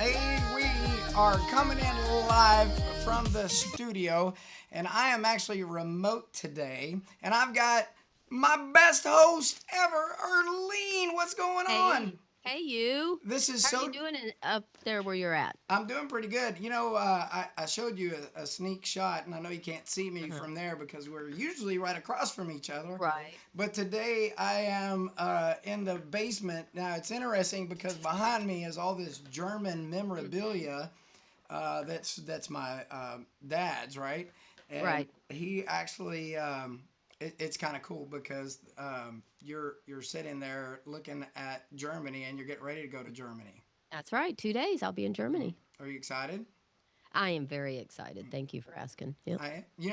Hey, we are coming in live from the studio, and I am actually remote today, and I've got my best host ever, Earlene. What's going on? Hey, hey, you. This is How are you so. doing up there where you're at? I'm doing pretty good. I showed you a sneak shot, and I know you can't see me Uh-huh. from there because we're usually right across from each other. Right. But today I am in the basement. Now it's interesting because behind me is all this German Hmm. memorabilia. That's my dad's, right? And Right. he actually it's kind of cool because you're sitting there looking at Germany and you're getting ready to go to Germany. That's right. 2 days I'll be in Hmm. Germany. Are you excited? I am very excited. Thank you for asking. Yep.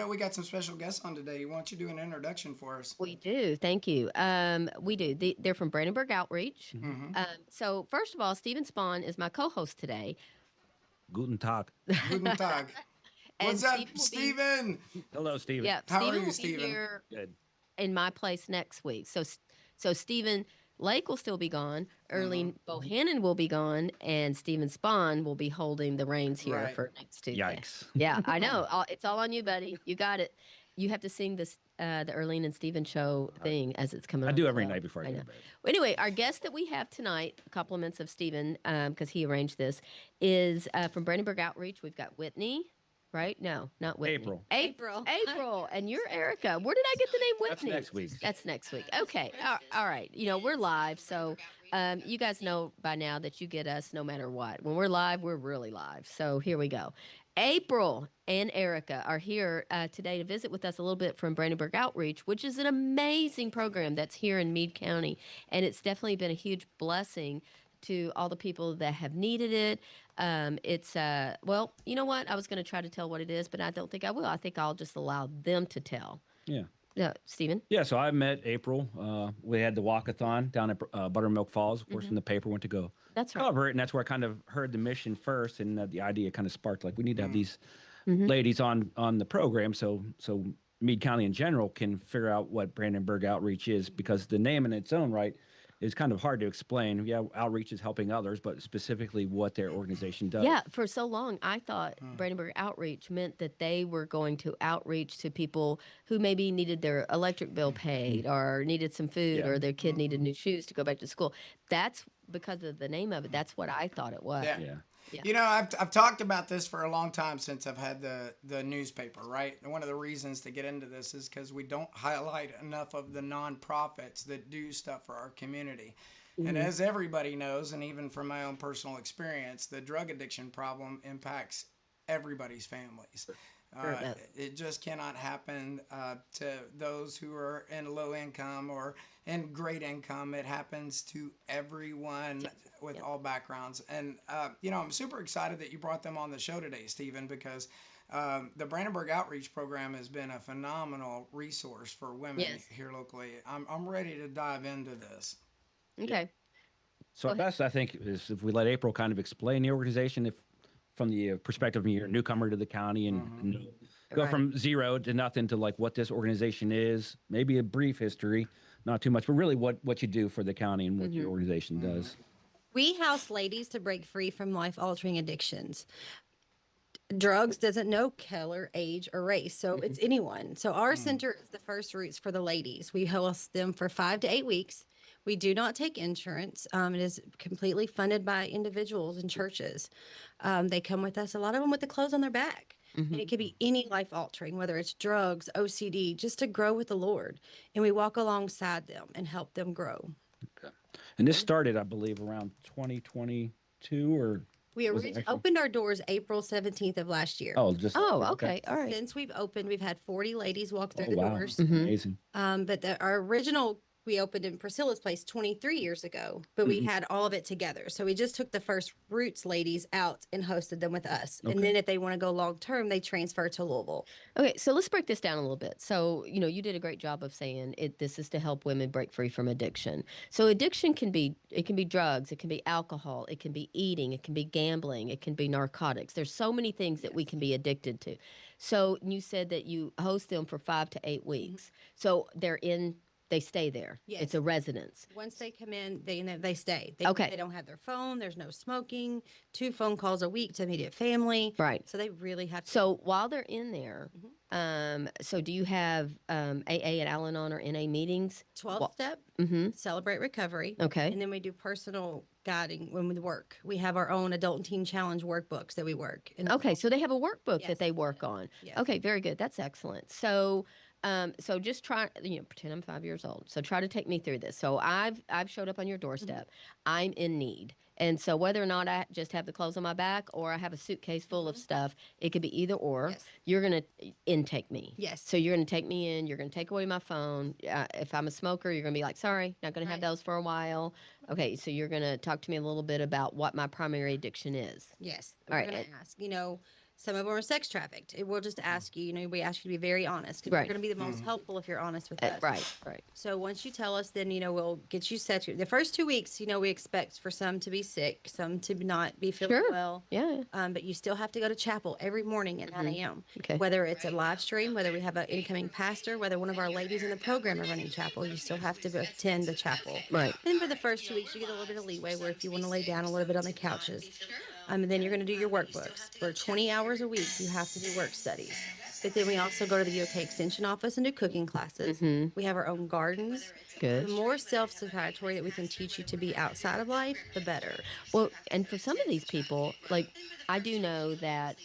We got some special guests on today. Why don't you do an introduction for us? We do. Thank you. We do. They're from Brandenburg Outreach. Mhm. Mm-hmm. So first of all, Stephen Spohn is my co-host today, Guten Tag. Guten Tag. and What's up, Stephen will be. Steven? Hello, Steven. Yeah, How are Stephen you, will be Steven? here Good. in my place next week. So Stephen Lake will still be gone. Mm-hmm. Erlene Bohannon will be gone, and Stephen Spahn will be holding the reins here Right. for next Tuesday. Yikes. Yeah, I know. It's all on you, buddy. You got it. You have to sing this the Erlene and Steven show I, thing as it's coming I on. do every So night before I I go know. to bed. Well, anyway, our guest that we have tonight, compliments of Stephen, because he arranged this, is from Brandenburg Outreach. We've got Whitney. Right? No, not Whitney. April. April. April. And you're Erica. Where did I get the name That's Whitney? next week's. That's next week. Okay. All right. We're live. So you guys know by now that you get us no matter what. When we're live, we're really live. So here we go. April and Erica are here today to visit with us a little bit from Brandenburg Outreach, which is an amazing program that's here in Meade County. And it's definitely been a huge blessing to all the people that have needed it. It's well, you know what? I was going to try to tell what it is, but I don't think I will. I think I'll just allow them to tell. Yeah. Stephen. Yeah, so I met April. We had the walkathon down at Buttermilk Falls. Of course, Hmm. in the paper went to go That's right. cover it, and that's where I kind of heard the mission first, and the idea kind of sparked like we need to have Mm. these Hmm. ladies on the program, so Meade County in general can figure out what Brandenburg Outreach is, because the name in its own right is kind of hard to explain. Yeah, outreach is helping others, but specifically what their organization does. Yeah, for so long, I thought Mm. Brandenburg Outreach meant that they were going to outreach to people who maybe needed their electric bill paid or needed some food Yeah. or their kid needed Mm-hmm. new shoes to go back to school. That's because of the name of it. That's what I thought it was. Yeah. Yeah. Yeah. I've talked about this for a long time since I've had the newspaper, right? And one of the reasons to get into this is because we don't highlight enough of the nonprofits that do stuff for our community. And Hmm. as everybody knows, and even from my own personal experience, the drug addiction problem impacts everybody's families. Sure Uh, it does. it just cannot happen to those who are in low income or in great income. It happens to everyone Yes. with Yep. all backgrounds. And, I'm super excited that you brought them on the show today, Stephen, because the Brandenburg Outreach Program has been a phenomenal resource for women Yes. here locally. I'm ready to dive into this. Yeah. Okay. So Go at ahead. best, I think is if we let April kind of explain the organization, if from the perspective of you're a newcomer to the county, Hmm. and go Right. from zero to nothing to like what this organization is, maybe a brief history, not too much, but really what you do for the county and what your Hmm. organization Hmm. does. We house ladies to break free from life altering addictions. Drugs doesn't know color, age, or race, so Hmm. it's anyone. So our Mm. center is the first roots for the ladies. We host them for 5 to 8 weeks. We do not take insurance. It is completely funded by individuals and churches. They come with us, a lot of them with the clothes on their back. And Hmm. it could be any life altering, whether it's drugs, OCD, just to grow with the Lord. And we walk alongside them and help them grow. Okay. And this started, I believe, around 2022, or We was it actually? opened our doors April 17th of last year. Oh, just Oh, okay. okay. All right. Since we've opened, we've had 40 ladies walk through Oh, the wow, doors. Hmm. amazing. But our original, we opened in Priscilla's place 23 years ago, but we Mhm. had all of it together. So we just took the first Roots ladies out and hosted them with us. And Okay. then if they want to go long term, they transfer to Louisville. Okay, so let's break this down a little bit. So, you did a great job of saying it this is to help women break free from addiction. So addiction can be drugs, it can be alcohol, it can be eating, it can be gambling, it can be narcotics. There's so many things that we can be addicted to. So, you said that you host them for 5 to 8 weeks. So, they're in They stay there. It's Yes. a residence. Once they come in, they stay. Okay. They don't have their phone. There's no smoking. 2 phone calls a week to immediate family. Right. So they really have to. So while they're in there, so do you have AA and Al-Anon or NA meetings? 12 step, celebrate recovery. Okay. And then we do personal guiding when we work. We have our own adult and teen challenge workbooks that we work. And Okay, so they have a workbook Yes. that they work on. Yes. Okay, very good. That's excellent. So, so just try, pretend I'm 5 years old. So try to take me through this. So I've showed up on your doorstep. I'm in need, and so whether or not I just have the clothes on my back or I have a suitcase full of stuff, it could be either or. Yes. You're gonna intake me. Yes. So you're gonna take me in. You're gonna take away my phone. If I'm a smoker, you're gonna be like, sorry, not gonna have Right. those for a while. Okay, so you're gonna talk to me a little bit about what my primary addiction is. Yes. All We're right. going to ask, some of them are sex trafficked. We'll just ask you, we ask you to be very honest because Right. we're going to be the most helpful if you're honest with us. Right. So once you tell us, then, we'll get you set. The first 2 weeks, we expect for some to be sick, some to not be feeling Sure. well. Yeah. But you still have to go to chapel every morning at 9 a.m. Okay. Whether it's a live stream, whether we have an incoming pastor, whether one of our ladies in the program are running chapel, you still have to attend the chapel. Right. Then for the first 2 weeks, you get a little bit of leeway where if you want to lay down a little bit on the couches, and then you're going to do your workbooks. For 20 hours a week, you have to do work studies. But then we also go to the UK Extension Office and do cooking classes. We have our own gardens. Good. The more self-sufficatory that we can teach you to be outside of life, the better. Well, and for some of these people, like I do know that,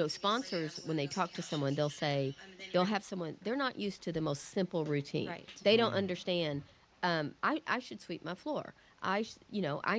sponsors, when they talk to someone, they'll have someone, they're not used to the most simple routine. Right. They don't understand. I should sweep my floor. I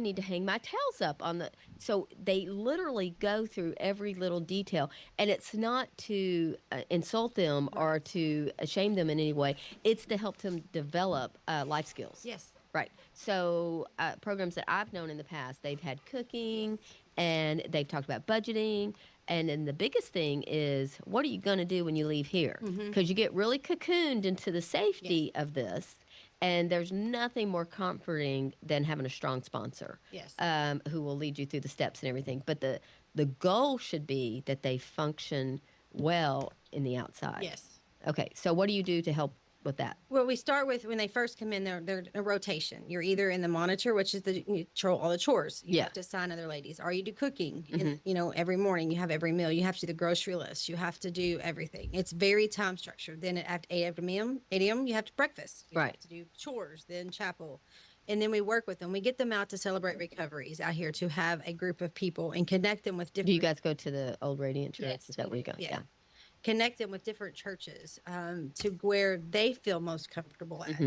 need to hang my towels up on the. So they literally go through every little detail, and it's not to insult them or to shame them in any way. It's to help them develop life skills. Yes. Right. So programs that I've known in the past, they've had cooking, and they've talked about budgeting. And then the biggest thing is, what are you going to do when you leave here? Because you get really cocooned into the safety of this. And there's nothing more comforting than having a strong sponsor, Yes. who will lead you through the steps and everything. But the goal should be that they function well in the outside. Yes. Okay. So what do you do to help with that? Well, we start with when they first come in, they're in a rotation. You're either in the monitor, which is you control all the chores. You Yeah. have to assign other ladies. Or you do cooking. And, every morning you have every meal. You have to do the grocery list. You have to do everything. It's very time structured. Then at 8 a.m., you have to breakfast. You Right. have to do chores, then chapel. And then we work with them. We get them out to celebrate recoveries out here to have a group of people and connect them with different. Do you guys go to the Old Radiant Church? Yes, Is that where you go? yes. Yeah. Connect them with different churches to where they feel most comfortable at.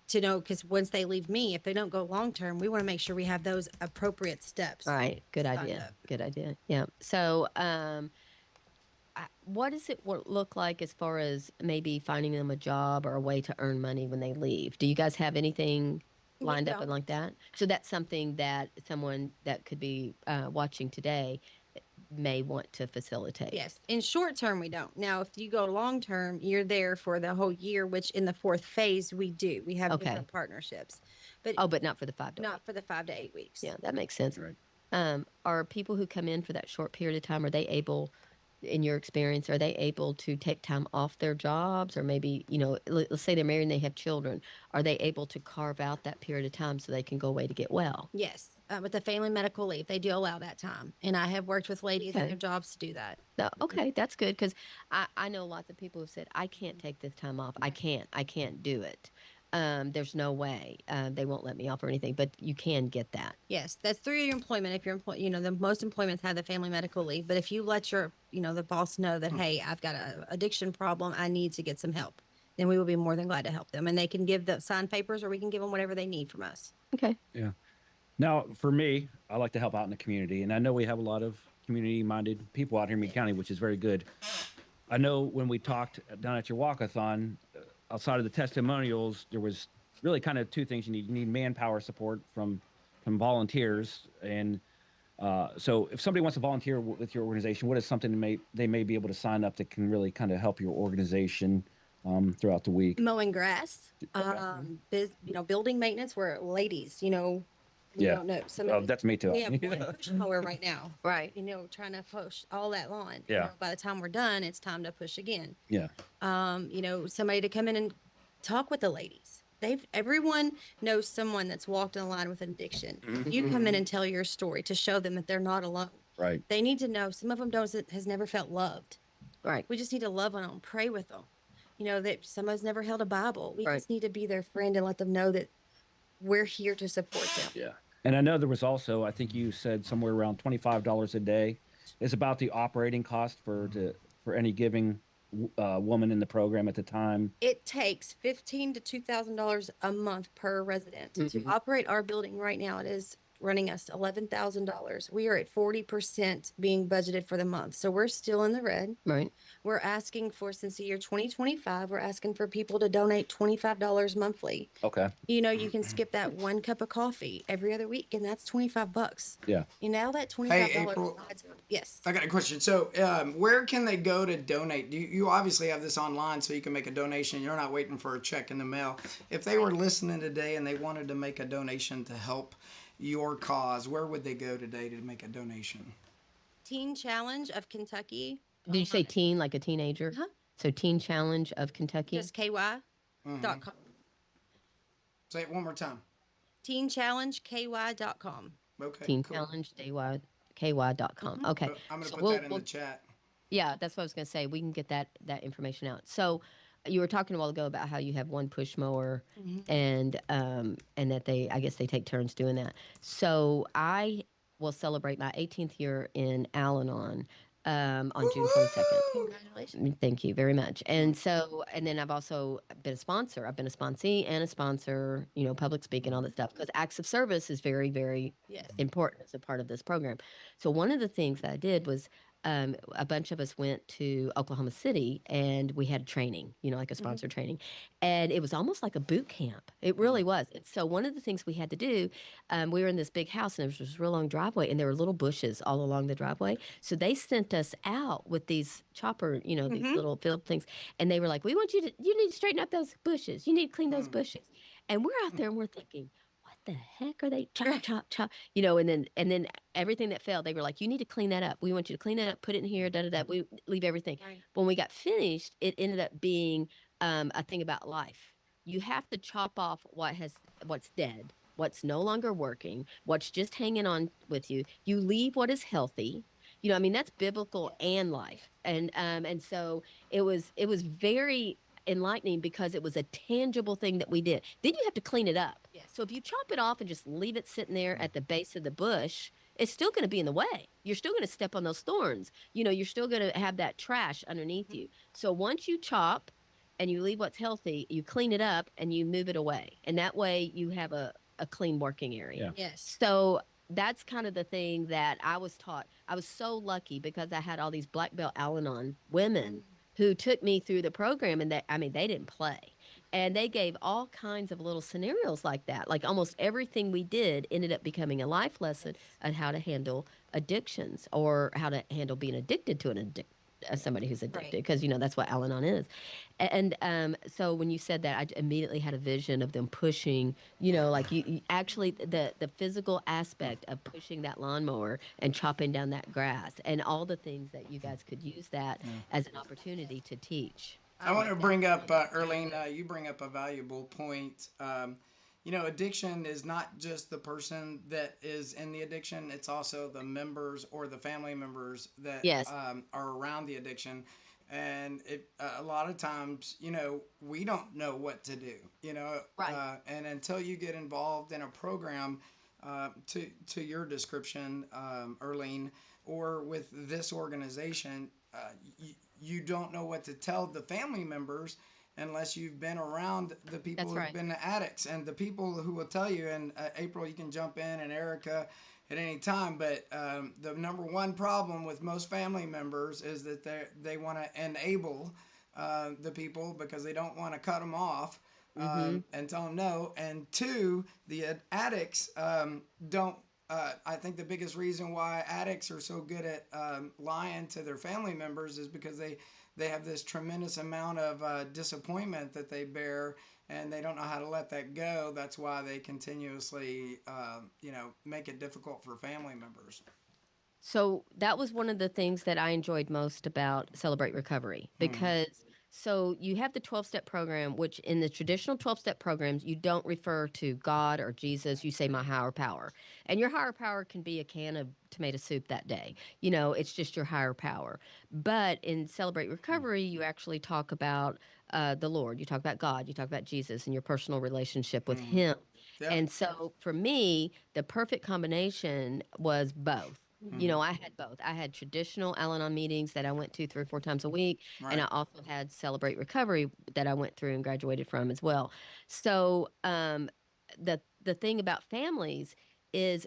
To know, because once they leave me, if they don't go long term, we want to make sure we have those appropriate steps. All right. Good signed idea. up. Good idea. Yeah. So, what does it look like as far as maybe finding them a job or a way to earn money when they leave? Do you guys have anything lined up don't. and like that? So that's something that someone that could be watching today may want to facilitate. Yes. In short term, we don't. Now, if you go long term, you're there for the whole year, which in the 4th phase, we do. We have Okay. different partnerships, but Oh, but not for the 5 days. not for the 5 to 8 weeks. Yeah, that makes sense. Right. Are people who come in for that short period of time, are they able, in your experience, are they able to take time off their jobs, or maybe, let's say they're married and they have children, are they able to carve out that period of time so they can go away to get well? Yes. With the family medical leave, they do allow that time. And I have worked with ladies in Okay. their jobs to do that. No, okay, that's good, because I know lots of people have said, I can't take this time off. I can't do it. There's no way. They won't let me off or anything, but you can get that. Yes, that's through your employment. If you're the most employments have the family medical leave. But if you let your, the boss know that, hey, I've got an addiction problem, I need to get some help, then we will be more than glad to help them. And they can give the signed papers, or we can give them whatever they need from us. Okay. Yeah. Now, for me, I like to help out in the community, and I know we have a lot of community-minded people out here in Meade County, which is very good. I know when we talked down at your walkathon, outside of the testimonials, there was really kind of 2 things you need. You need manpower support from volunteers, and so if somebody wants to volunteer with your organization, what is something they may be able to sign up that can really kind of help your organization throughout the week? Mowing grass, building maintenance. Where ladies, you Yeah. don't know. Some Oh, of that's me too. we have one push mower right now. Right. Trying to push all that lawn. Yeah. By the time we're done, it's time to push again. Yeah. Somebody to come in and talk with the ladies. Everyone knows someone that's walked in a line with an addiction. You Mhm. come in and tell your story to show them that they're not alone. Right. They need to know. Some of them don't has never felt loved. Right. We just need to love on them, pray with them. That somebody's never held a Bible. We Right. just need to be their friend and let them know that we're here to support them. Yeah. And I know there was also, I think you said somewhere around $25 a day is about the operating cost for any giving woman in the program at the time. It takes $15 to $2,000 a month per resident to Mhm. operate our building. Right now, it is running us $11,000. We are at 40% being budgeted for the month, so we're still in the red. Right. We're asking for, since the year 2025, we're asking for people to donate $25 monthly. Okay. You can skip that one cup of coffee every other week, and that's $25. Yeah. That Hey, $25 April, adds up. Yes. I got a question. So, where can they go to donate? You obviously have this online, so you can make a donation. You're not waiting for a check in the mail. If they were listening today and they wanted to make a donation to help your cause, where would they go today to make a donation? Teen Challenge of Kentucky. Did you say teen, like a teenager? Huh? So Teen Challenge of Kentucky. Just KY.com. Say it one more time. TeenChallengeKY.com. Okay, Teen cool. Challenge KY.com. Okay. I'm gonna So put that in the chat. yeah, that's what I was gonna say. We can get that information out. So you were talking a while ago about how you have one push mower and that I guess they take turns doing that. So I will celebrate my 18th year in Al-Anon on June 22nd. Congratulations. Thank you very much. And then I've also been a sponsor. I've been a sponsee and a sponsor, public speaking, all that stuff, because acts of service is very, very Yes. important as a part of this program. So one of the things that I did was a bunch of us went to Oklahoma City and we had training, like a sponsor training. And it was almost like a boot camp. It really was. And so one of the things we had to do, we were in this big house and there was this real long driveway and there were little bushes all along the driveway. So they sent us out with these chopper, these little field things. And they were like, you need to straighten up those bushes. You need to clean those bushes. And we're out there and we're thinking, what the heck are they chop, chop, chop? And then everything that failed, they were like, you need to clean that up. We want you to clean that up, put it in here, da da da. We leave everything. Right. When we got finished, it ended up being a thing about life. You have to chop off what's dead, what's no longer working, what's just hanging on with you. You leave what is healthy. That's biblical and life. And so it was very enlightening because it was a tangible thing that we did. Then you have to clean it up. Yes. So if you chop it off and just leave it sitting there at the base of the bush, it's still going to be in the way. You're still going to step on those thorns. You're still going to have that trash underneath you. So once you chop and you leave what's healthy, you clean it up and you move it away. And that way you have a clean working area. Yeah. Yes. So that's kind of the thing that I was taught. I was so lucky because I had all these black belt Al-Anon women who took me through the program, and they didn't play. And they gave all kinds of little scenarios like that. Like almost everything we did ended up becoming a life lesson on how to handle addictions or how to handle being addicted to somebody who's addicted, because that's what Al-Anon is. And so when you said that, I immediately had a vision of them pushing, like you actually the physical aspect of pushing that lawnmower and chopping down that grass and all the things that you guys could use that as an opportunity to teach. I want to bring up, Earlene, you bring up a valuable point. Addiction is not just the person that is in the addiction, it's also the members or the family members that Yes. are around the addiction. And a lot of times, we don't know what to do, Right. and until you get involved in a program, to your description, Earlene, or with this organization, you don't know what to tell the family members unless you've been around the people That's who've right. been the addicts and the people who will tell you. And April, you can jump in, and Erica at any time. But the number one problem with most family members is that they want to enable the people because they don't want to cut them off and tell them no. And two, the addicts don't. I think the biggest reason why addicts are so good at lying to their family members is because they have this tremendous amount of disappointment that they bear, and they don't know how to let that go. That's why they continuously, make it difficult for family members. So that was one of the things that I enjoyed most about Celebrate Recovery, because So you have the 12-step program, which in the traditional 12-step programs, you don't refer to God or Jesus. You say my higher power. And your higher power can be a can of tomato soup that day. It's just your higher power. But in Celebrate Recovery, you actually talk about the Lord. You talk about God. You talk about Jesus and your personal relationship with Him. Yep. And so for me, the perfect combination was both. I had both. I had traditional Al Anon meetings that I went to 3 or 4 times a week, and Right. I also had Celebrate Recovery that I went through and graduated from as well. So the thing about families is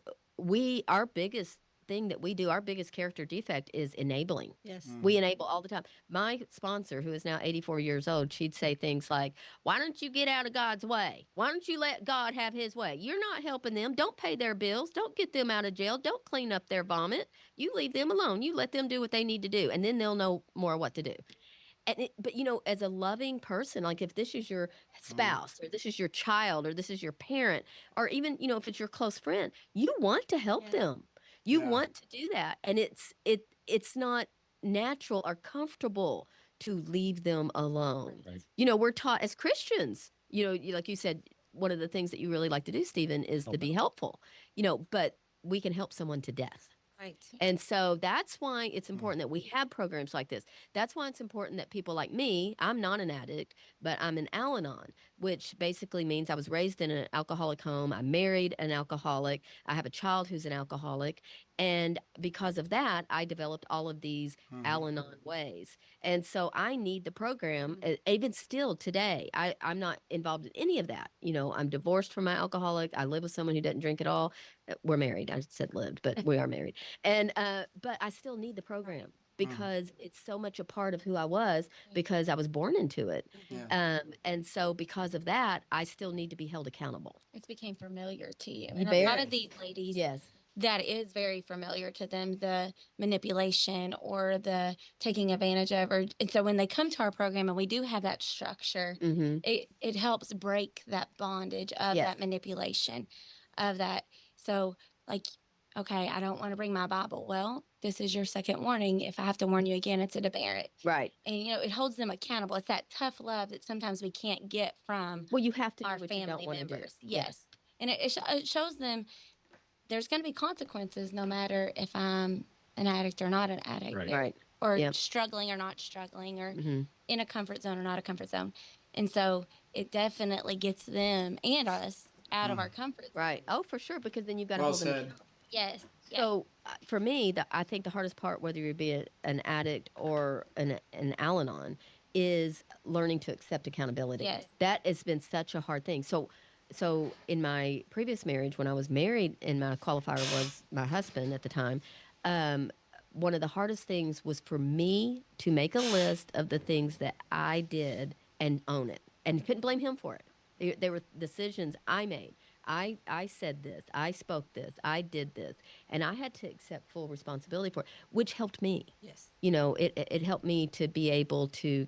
our biggest thing that we do, our biggest character defect is enabling. Yes. We enable all the time. My sponsor, who is now 84 years old, she'd say things like, why don't you get out of God's way? Why don't you let God have his way? You're not helping them. Don't pay their bills. Don't get them out of jail. Don't clean up their vomit. You leave them alone. You let them do what they need to do, and then they'll know more what to do. But as a loving person, like if this is your spouse or this is your child or this is your parent, or even, if it's your close friend, you want to help Yes. them. You Yeah. want to do that. And it's not natural or comfortable to leave them alone. Right. We're taught as Christians, like you said, one of the things that you really like to do, Stephen, is to Help be helpful, but we can help someone to death. Right. And so that's why it's important that we have programs like this. That's why it's important that people like me, I'm not an addict, but I'm an Al Anon, which basically means I was raised in an alcoholic home. I married an alcoholic. I have a child who's an alcoholic. And because of that, I developed all of these Al Anon ways. And so I need the program, even still today. I'm not involved in any of that. I'm divorced from my alcoholic. I live with someone who doesn't drink at all. We're married. I said lived, but we are married. And but I still need the program because it's so much a part of who I was because I was born into it. Yeah. And so because of that, I still need to be held accountable. It's became familiar to you. You And a lot very- of these ladies, Yes. that is very familiar to them, the manipulation or the taking advantage of. And so when they come to our program and we do have that structure, Mm-hmm. it helps break that bondage of Yes. that manipulation, of that. So, like, okay, I don't want to bring my Bible. Well, this is your second warning. If I have to warn you again, it's a demerit. Right. And, it holds them accountable. It's that tough love that sometimes we can't get from Well, you have to do our what you don't family want to do. members. Yes. And it shows them there's going to be consequences no matter if I'm an addict or not an addict. Right. Right. Or Yep. struggling or not struggling, or Mm-hmm. in a comfort zone or not a comfort zone. And so it definitely gets them and us out of our comfort zone. Right. Oh, for sure. Because then you've got to Well hold them said. accountable. Yes. Yes. So for me, I think the hardest part, whether you be an addict or an Al-Anon, is learning to accept accountability. Yes. That has been such a hard thing. So in my previous marriage, when I was married, and my qualifier was my husband at the time, one of the hardest things was for me to make a list of the things that I did and own it, and couldn't blame him for it. They were decisions I made. I said this, I spoke this, I did this, and I had to accept full responsibility for it, which helped me. Yes. It helped me to be able to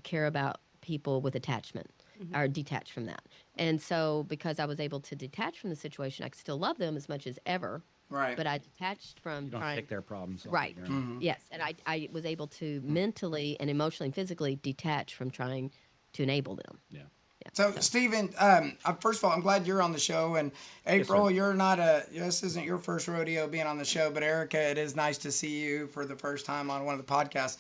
care about people with attachment or detach from that. And so because I was able to detach from the situation, I could still love them as much as ever, Right. but I detached from You don't trying. take their problems. off Right. of their own. Yes. And I was able to mentally and emotionally and physically detach from trying to enable them. Yeah. Yeah. So, Stephen, first of all, I'm glad you're on the show. And April, you're not this isn't your first rodeo being on the show, but Erica, it is nice to see you for the first time on one of the podcasts.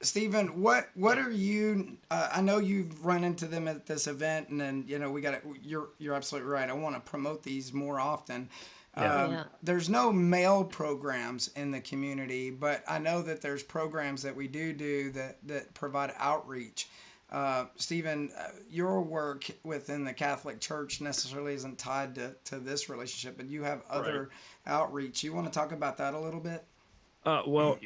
Stephen, what are you? I know you've run into them at this event, and then we got it. You're absolutely right. I want to promote these more often. Yeah. There's no male programs in the community, but I know that there's programs that we do that provide outreach. Stephen, your work within the Catholic Church necessarily isn't tied to this relationship, but you have other outreach. You want to talk about that a little bit? Well,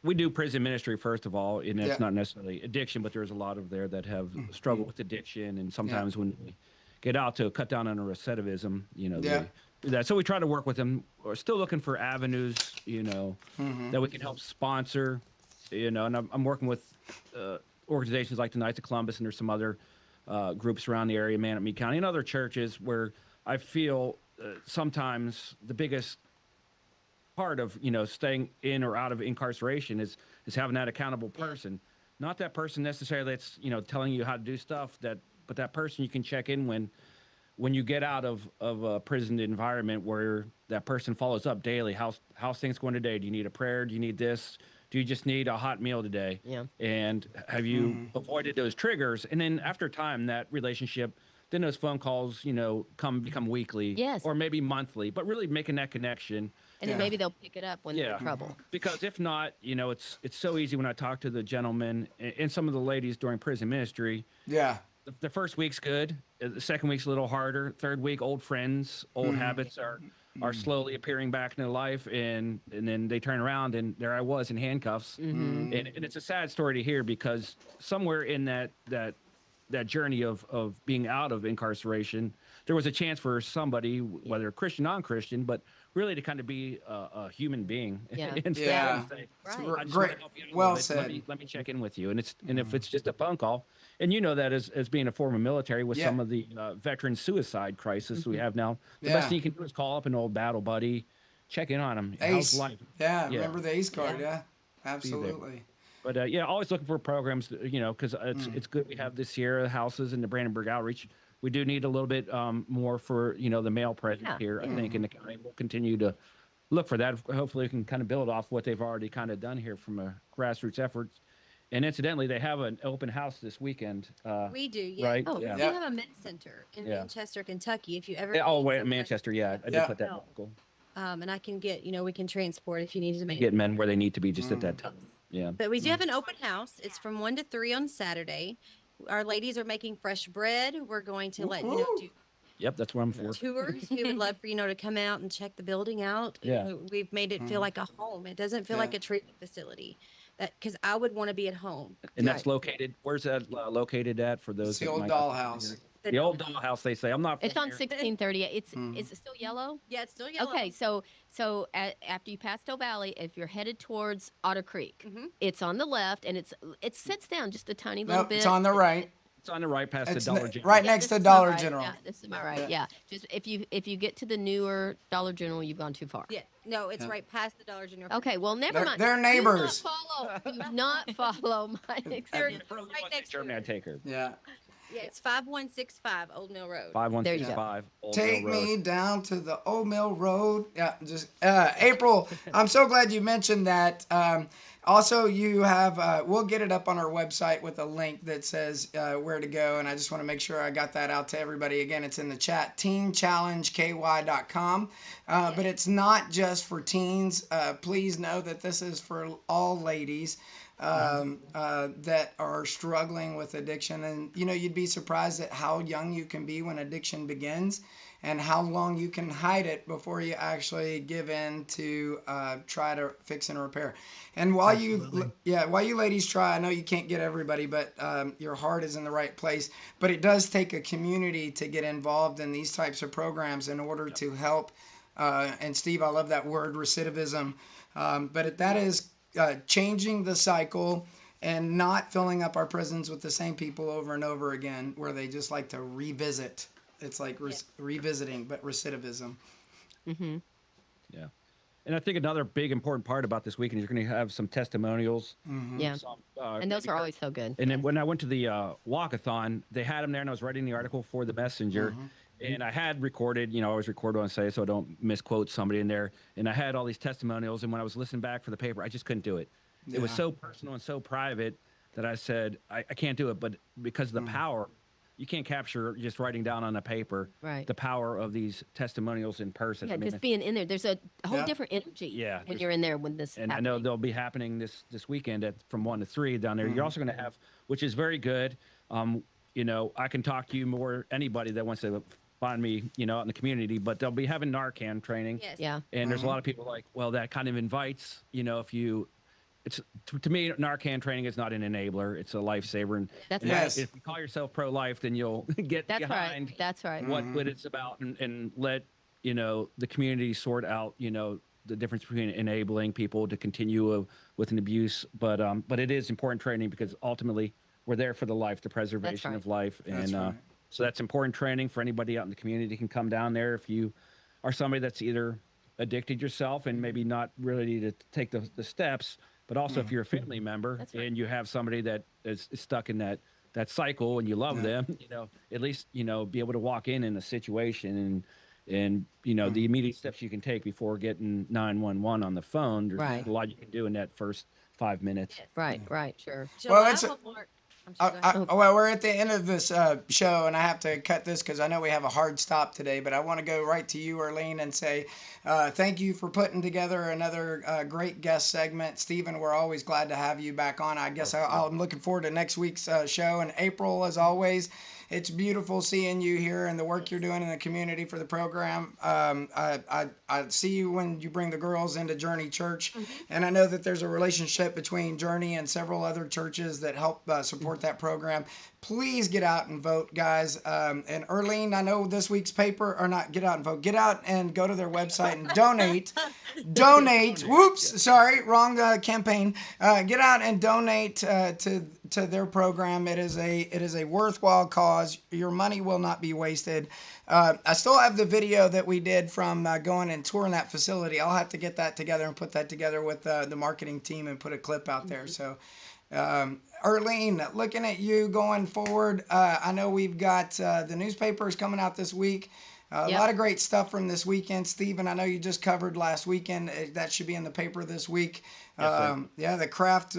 we do prison ministry, first of all, and that's Yeah. not necessarily addiction, but there's a lot of there that have struggled with addiction. And sometimes when we get out to cut down on a recidivism, Yeah. they do that. So we try to work with them. We're still looking for avenues, that we can help sponsor, and I'm working with organizations like the Knights of Columbus, and there's some other groups around the area, Manatee County, and other churches where I feel sometimes the biggest part of staying in or out of incarceration is having that accountable person not that person necessarily that's telling you how to do stuff, but that person you can check in when you get out of a prison environment, where that person follows up daily. How's things going today? Do you need a prayer? Do you need this? Do you just need a hot meal today? Yeah. And have you avoided those triggers? And then after time, that relationship, then those phone calls, become weekly Yes. or maybe monthly, but really making that connection. And then Yeah. maybe they'll pick it up when they're Yeah. in trouble. Because if not, it's so easy when I talk to the gentlemen and some of the ladies during prison ministry. Yeah. The first week's good. The second week's a little harder. Third week, old friends, old habits are slowly appearing back into life, and then they turn around and there I was in handcuffs. And it's a sad story to hear, because somewhere in that journey of being out of incarceration, there was a chance for somebody, whether Christian, non-Christian, but really to kind of be a human being. Yeah. Instead Yeah. of saying, Right. I just Great. wanna help you out a Well little bit. said. Let me check in with you. And if it's just a phone call, and that as being a former military, with Yeah. some of the veteran suicide crisis we have now, the best thing you can do is call up an old battle buddy, check in on him. How's Ace. life? Yeah. Yeah. Remember the Ace card? Yeah. Absolutely. But always looking for programs, because it's good we have the Sierra houses and the Brandenburg Outreach. We do need a little bit more for the male presence here. I think in the county, we'll continue to look for that. Hopefully, we can kind of build off what they've already kind of done here from a grassroots efforts. And incidentally, they have an open house this weekend. We do, yes. Right? Oh, Yeah. We have a men's center in Yeah. Manchester, Kentucky. If you ever Oh, need wait, someone, Manchester. Yeah, I did Yeah. put that. help. Local. and I can get, we can transport if you need to make. Get men where they need to be just at that time. Yeah. But we do have an open house. It's from 1 to 3 on Saturday. Our ladies are making fresh bread. We're going to let do Yep, that's what I'm for. tours. We would love for to come out and check the building out. Yeah. We've made it feel like a home. It doesn't feel like a treatment facility. Because I would want to be at home. And that's located. Where's that located at for those? It's the that old might- dollhouse. The old dollhouse. They say I'm not. It's from on here. 1638. Is it still yellow? Yeah, it's still yellow. Okay, so after you pass Doe Valley, if you're headed towards Otter Creek, it's on the left, and it sits down just a tiny little Nope, bit. it's on the right. It's on the right past It's the Dollar General. right Yeah, next this to is my Dollar right. General. Yeah, this is my right. Yeah. Just if you get to the newer Dollar General, you've gone too far. Yeah, no, it's right past the Dollar General. Okay, well, never mind. they're neighbors. Do not follow my If experience. Earlene right wants next to Germany, to I'd take her. Yeah. Yeah, it's 5165 Old Mill Road. 5165 Old Take Mill Road. me down to the Old Mill Road. Yeah, just April. I'm so glad you mentioned that. Also, you have. We'll get it up on our website with a link that says where to go, and I just want to make sure I got that out to everybody. Again, it's in the chat. TeenChallengeKY.com. But it's not just for teens. Please know that this is for all ladies. That are struggling with addiction, and you'd be surprised at how young you can be when addiction begins, and how long you can hide it before you actually give in to try to fix and repair. And while you ladies try, I know you can't get everybody, but your heart is in the right place. But it does take a community to get involved in these types of programs in order to help. And Steve, I love that word, recidivism. But that is changing the cycle and not filling up our prisons with the same people over and over again, where they just like to revisit. It's like revisiting, but recidivism. Yeah. And I think another big important part about this weekend, you're going to have some testimonials. Yeah, Some, and those are always so good. And then when I went to the walkathon, they had them there, and I was writing the article for the Messenger. And I had recorded, I always record what I say so I don't misquote somebody in there. And I had all these testimonials. And when I was listening back for the paper, I just couldn't do it. It was so personal and so private that I said, I can't do it. But because of the power, you can't capture just writing down on a paper the power of these testimonials in person. Yeah, I mean, just being in there. There's a whole different energy Yeah, when you're in there when this and happening. I know they'll be happening this weekend from 1 to 3 down there. You're also going to have, which is very good. I can talk to you more, anybody that wants to find me, out in the community, but they'll be having Narcan training. Yes. Yeah. And there's a lot of people like, well, that kind of invites, if you, it's to me, Narcan training is not an enabler. It's a lifesaver. And That's and right. if you call yourself pro-life, then you'll get That's behind right. That's right. what it's about and let, the community sort out, the difference between enabling people to continue with an abuse. But it is important training because ultimately we're there for the preservation right. of life. That's And right. so that's important training for anybody out in the community can come down there. If you are somebody that's either addicted yourself and maybe not ready to take the steps, But also, if you're a family member That's right. and you have somebody that is stuck in that cycle and you love them, at least be able to walk in a situation and the immediate steps you can take before getting 911 on the phone. There's Right. a lot you can do in that first 5 minutes. Yes. Right. Right. Sure. Well, July it's will mark. I'm sorry, go ahead. well, we're at the end of this show, and I have to cut this because I know we have a hard stop today. But I want to go right to you, Earlene, and say thank you for putting together another great guest segment. Stephen, we're always glad to have you back on. I guess I'm looking forward to next week's show. And April, as always, it's beautiful seeing you here and the work you're doing in the community for the program. I see you when you bring the girls into Journey Church, and I know that there's a relationship between Journey and several other churches that help support that program. Please get out and vote, guys. And Earlene, I know this week's paper, or not get out and vote, get out and go to their website and donate. Donate. Whoops, sorry, wrong campaign. Get out and donate to their program. It is a worthwhile cause. Your money will not be wasted. I still have the video that we did from going and touring that facility. I'll have to get that together and put that together with the marketing team and put a clip out there. So, Earlene, looking at you going forward, I know we've got the newspapers coming out this week. A lot of great stuff from this weekend. Stephen, I know you just covered last weekend. That should be in the paper this week. The craft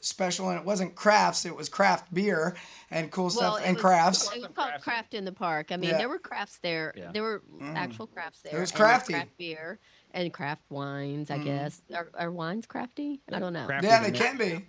special, and it wasn't crafts, it was craft beer and cool stuff and crafts. It was called Craft in the Park. I mean, there were crafts there. Yeah. There were actual crafts there. It was crafty. Craft beer and craft wines, I guess. Are wines crafty? I don't know. Yeah, they can be.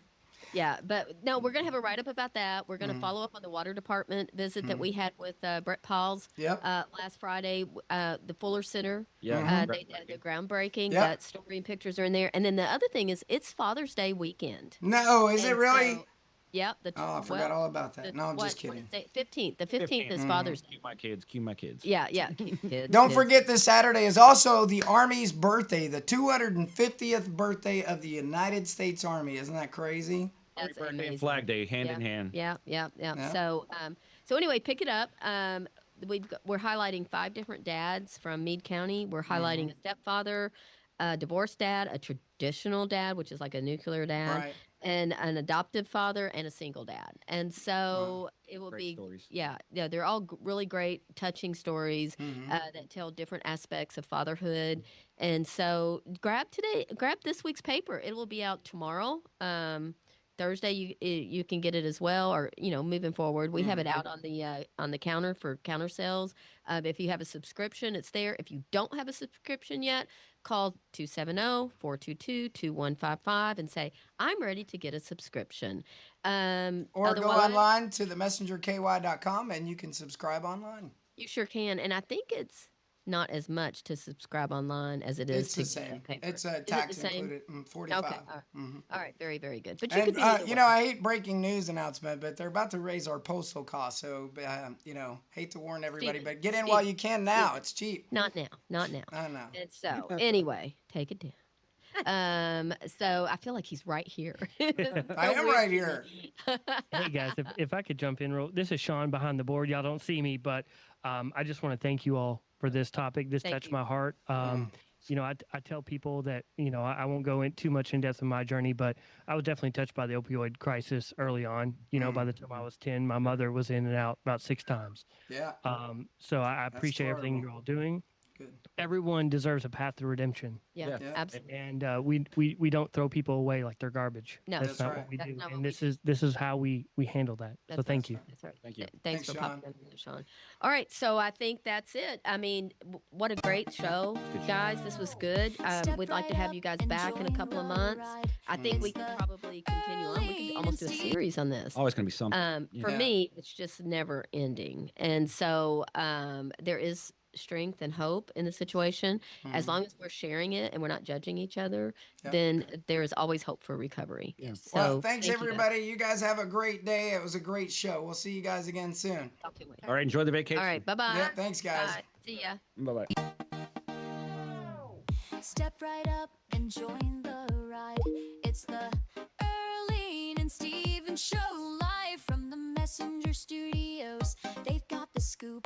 Yeah, but no, we're going to have a write-up about that. We're going to follow up on the water department visit that we had with Brett Pauls last Friday. The Fuller Center, they did the groundbreaking. That story and pictures are in there. And then the other thing is it's Father's Day weekend. No, is it really? So, yeah. I forgot all about that. No, I'm just kidding. 15th. The 15th is Father's Day. Cue my kids. Yeah. Kids, Don't forget this Saturday is also the Army's birthday, the 250th birthday of the United States Army. Isn't that crazy? That's Birthday amazing. and Flag Day, hand in hand. Yeah. So anyway, pick it up. We're highlighting 5 different dads from Meade County. We're highlighting a stepfather, a divorced dad, a traditional dad, which is like a nuclear dad, and an adoptive father, and a single dad. And so it will Great stories. they're all really great, touching stories that tell different aspects of fatherhood. And so grab this week's paper. It will be out tomorrow. Thursday you can get it as well, or moving forward we have it out on the counter for counter sales. If you have a subscription, it's there. If you don't have a subscription yet, call 270-422-2155 and say I'm ready to get a subscription. Or go online to themessengerky.com and you can subscribe online. You sure can, and I think it's not as much to subscribe online as it is it's to the same. paper. It's a tax included, 45. Okay, all right, very, very good. But you could be I hate breaking news announcement, but they're about to raise our postal costs. So, hate to warn everybody, but get in while you can now. It's cheap. Not now. I know. And so, anyway, take it down. So I feel like he's right here. I am right here. Hey guys, if I could jump in this is Sean behind the board. Y'all don't see me, but I just want to thank you all for this topic. This touched my heart. I tell people that, I won't go in too much in depth in my journey, but I was definitely touched by the opioid crisis early on. By the time I was 10, my mother was in and out about 6 times. Yeah. So I appreciate everything you're all doing. Good. Everyone deserves a path to redemption. Yeah. Absolutely. And we don't throw people away like they're garbage. No, that's not right. what we That's do. not And what this is how we handle that. So thank you. That's right. Thank you. Thanks for Sean. popping in, Sean. All right, so I think that's it. I mean, what a great show, guys. This was good. We'd like to have you guys back in a couple of months. I think we could probably continue on. We could almost do a series on this. Always going to be something. For me, it's just never ending. And so there is strength and hope in the situation. As long as we're sharing it and we're not judging each other, then there is always hope for recovery. Yeah. So Well, thanks thank you, everybody. You guys have a great day. It was a great show. We'll see you guys again soon. Talk to you later. All right, enjoy the vacation. All right, bye-bye. Yeah, thanks guys. Bye. See ya. Bye-bye. Step right up and join the ride. It's the Earlene and Steven show live from the Messenger Studios. They've got the scoop.